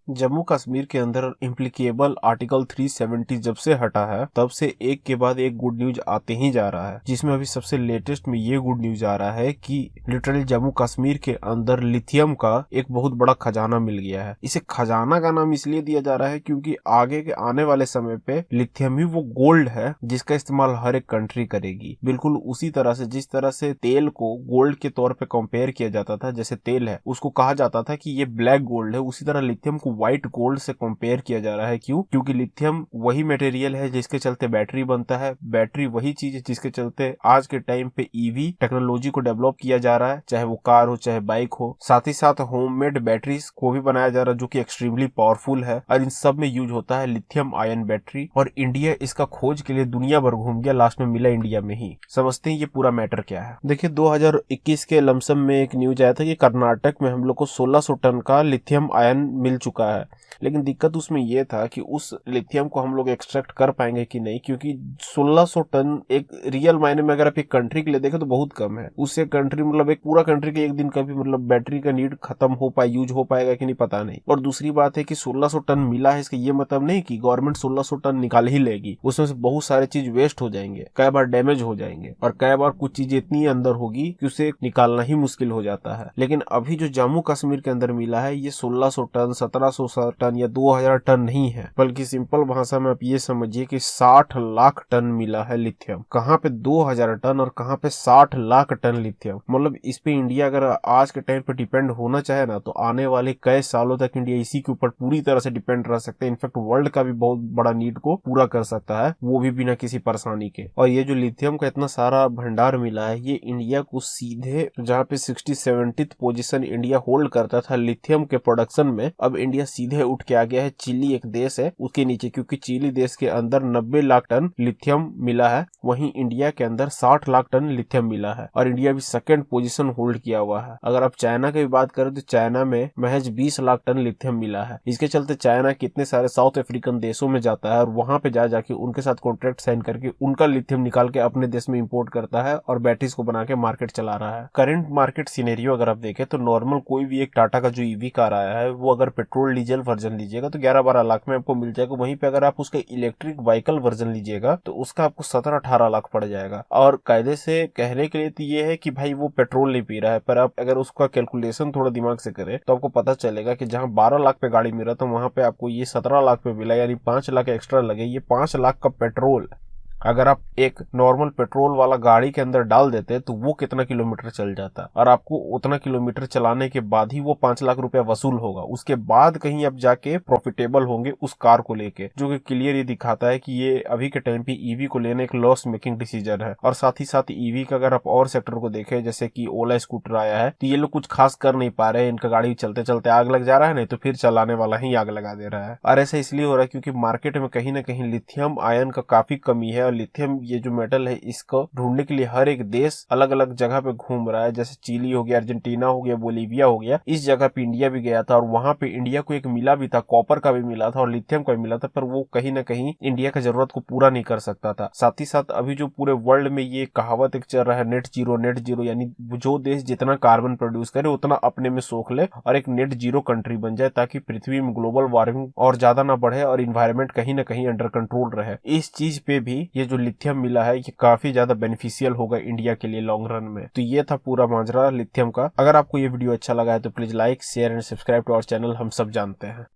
जम्मू कश्मीर के अंदर इम्प्लीकेबल आर्टिकल 370 जब से हटा है तब से एक के बाद एक गुड न्यूज आते ही जा रहा है, जिसमें अभी सबसे लेटेस्ट में ये गुड न्यूज आ रहा है कि लिटरली जम्मू कश्मीर के अंदर लिथियम का एक बहुत बड़ा खजाना मिल गया है। इसे खजाना का नाम इसलिए दिया जा रहा है क्योंकि आगे के आने वाले समय पे लिथियम ही वो गोल्ड है जिसका इस्तेमाल हर एक कंट्री करेगी। बिल्कुल उसी तरह से जिस तरह से तेल को गोल्ड के तौर पे कंपेयर किया जाता था, जैसे तेल है उसको कहा जाता था कि ये ब्लैक गोल्ड है, उसी तरह लिथियम को व्हाइट गोल्ड से कंपेयर किया जा रहा है। क्यों? क्योंकि लिथियम वही मटेरियल है जिसके चलते बैटरी बनता है, बैटरी वही चीज है जिसके चलते आज के टाइम पे ईवी टेक्नोलॉजी को डेवलप किया जा रहा है, चाहे वो कार हो चाहे बाइक हो। साथ ही साथ होममेड बैटरीज को भी बनाया जा रहा है जो कि एक्सट्रीमली पावरफुल है, और इन सब में यूज होता है लिथियम आयन बैटरी। और इंडिया इसका खोज के लिए दुनिया भर घूम गया, लास्ट में मिला इंडिया में ही। समझते हैं ये पूरा मैटर क्या है। देखिए 2021 के लमसम में एक न्यूज आया था कि कर्नाटक में हम लोग को 1600 टन का लिथियम आयन मिल चुका है, लेकिन दिक्कत उसमें यह था कि उस लिथियम को हम लोग एक्सट्रैक्ट कर पाएंगे कि नहीं, क्योंकि 1600 टन एक रियल मायने में अगर आप एक कंट्री के लिए देखें तो बहुत कम है। उससे कंट्री मतलब एक पूरा कंट्री के एक दिन का भी मतलब बैटरी का नीड खत्म हो पाए, यूज हो पाएगा कि नहीं पता नहीं। और दूसरी बात है कि 1600 टन मिला है, इसका ये मतलब नहीं कि गवर्नमेंट 1600 टन निकाल ही लेगी। उसमें से बहुत सारे चीज वेस्ट हो जाएंगे, कई बार डैमेज हो जाएंगे, और कई बार कुछ चीजें इतनी अंदर होगी कि उसे निकालना ही मुश्किल हो जाता है। लेकिन अभी जो जम्मू कश्मीर के अंदर मिला है ये 1600 टन 1700 टन या 2000 टन नहीं है, बल्कि सिंपल भाषा में आप ये समझिए कि 60 लाख टन मिला है लिथियम। कहाँ पे 2000 टन और कहाँ पे 60 लाख टन लिथियम। मतलब इस पे इंडिया अगर आज के टाइम पे डिपेंड होना चाहे ना तो आने वाले कई सालों तक इंडिया इसी के ऊपर पूरी तरह से डिपेंड रह सकते हैं। इनफैक्ट वर्ल्ड का भी बहुत बड़ा नीड को पूरा कर सकता है, वो भी बिना किसी परेशानी के। और ये जो लिथियम का इतना सारा भंडार मिला है ये इंडिया को सीधे, जहाँ पे 60-70 पोजीशन इंडिया होल्ड करता था लिथियम के प्रोडक्शन में, अब इंडिया सीधे उठ के आ गया है। चिली एक देश है उसके नीचे, क्योंकि चिली देश के अंदर 90 लाख टन लिथियम मिला है, वहीं इंडिया के अंदर 60 लाख टन लिथियम मिला है, और इंडिया भी सेकंड पोजीशन होल्ड किया हुआ है। अगर आप चाइना की बात करें तो चाइना में महज 20 लाख टन लिथियम मिला है। इसके चलते चाइना कितने सारे साउथ अफ्रीकन देशों में जाता है और वहां पे जाके उनके साथ कॉन्ट्रैक्ट साइन करके उनका लिथियम निकाल के अपने देश में इंपोर्ट करता है और बैटरीज को बना के मार्केट चला रहा है। करंट मार्केट सिनेरियो अगर आप देखें तो नॉर्मल कोई भी एक टाटा का जो ईवी कार आया है वो अगर पेट्रोल डीजल वर्जन लीजिएगा तो 11-12 लाख में आपको मिल जाएगा। वहीं पे अगर आप उसका इलेक्ट्रिक व्हीकल वर्जन लीजिएगा तो उसका आपको 17-18 लाख पड़ जाएगा। और कायदे से कहने के लिए तो ये है कि भाई वो पेट्रोल नहीं पी रहा है, पर आप अगर उसका कैलकुलेशन थोड़ा दिमाग से करें तो आपको पता चलेगा कि जहां 12 लाख पे गाड़ी मिल रहा था वहां पे आपको ये 17 लाख पे मिला, यानी 5 लाख एक्स्ट्रा लगे। ये 5 लाख का पेट्रोल अगर आप एक नॉर्मल पेट्रोल वाला गाड़ी के अंदर डाल देते तो वो कितना किलोमीटर चल जाता, और आपको उतना किलोमीटर चलाने के बाद ही वो 5 लाख रुपया वसूल होगा। उसके बाद कहीं आप जाके प्रॉफिटेबल होंगे उस कार को लेके, जो कि क्लियर ये दिखाता है कि ये अभी के टाइम पे ईवी को लेना एक लॉस मेकिंग डिसीजन है। और साथ ही साथ ईवी का अगर आप और सेक्टर को देखें, जैसे कि ओला स्कूटर आया है, तो ये लोग कुछ खास कर नहीं पा रहे हैं। इनका गाड़ी चलते चलते आग लग जा रहा है, नहीं तो फिर चलाने वाला ही आग लगा दे रहा है। और ऐसा इसलिए हो रहा है क्योंकि मार्केट में कहीं ना कहीं लिथियम आयन का काफी कमी है, और लिथियम ये जो मेटल है इसको ढूंढने के लिए हर एक देश अलग अलग जगह पे घूम रहा है। जैसे चिली हो गया, अर्जेंटीना हो गया, बोलीविया हो गया, इस जगह पे इंडिया भी गया था और वहां पे इंडिया को एक मिला भी था, कॉपर का भी मिला था और लिथियम का भी मिला था, पर वो कहीं ना कहीं इंडिया का जरूरत को पूरा नहीं कर सकता था। साथ ही साथ अभी जो पूरे वर्ल्ड में ये कहावत एक चल रहा है नेट जीरो, यानी जो देश जितना कार्बन प्रोड्यूस करे उतना अपने में सोख ले और एक नेट जीरो कंट्री बन जाए, ताकि पृथ्वी में ग्लोबल वार्मिंग और ज्यादा ना बढ़े और इन्वायरमेंट कहीं ना कहीं अंडर कंट्रोल रहे। इस चीज पे भी ये जो लिथियम मिला है ये काफी ज्यादा बेनिफिशियल होगा इंडिया के लिए लॉन्ग रन में। तो ये था पूरा माजरा लिथियम का। अगर आपको ये वीडियो अच्छा लगा है तो please like share and subscribe to our channel हम सब जानते हैं।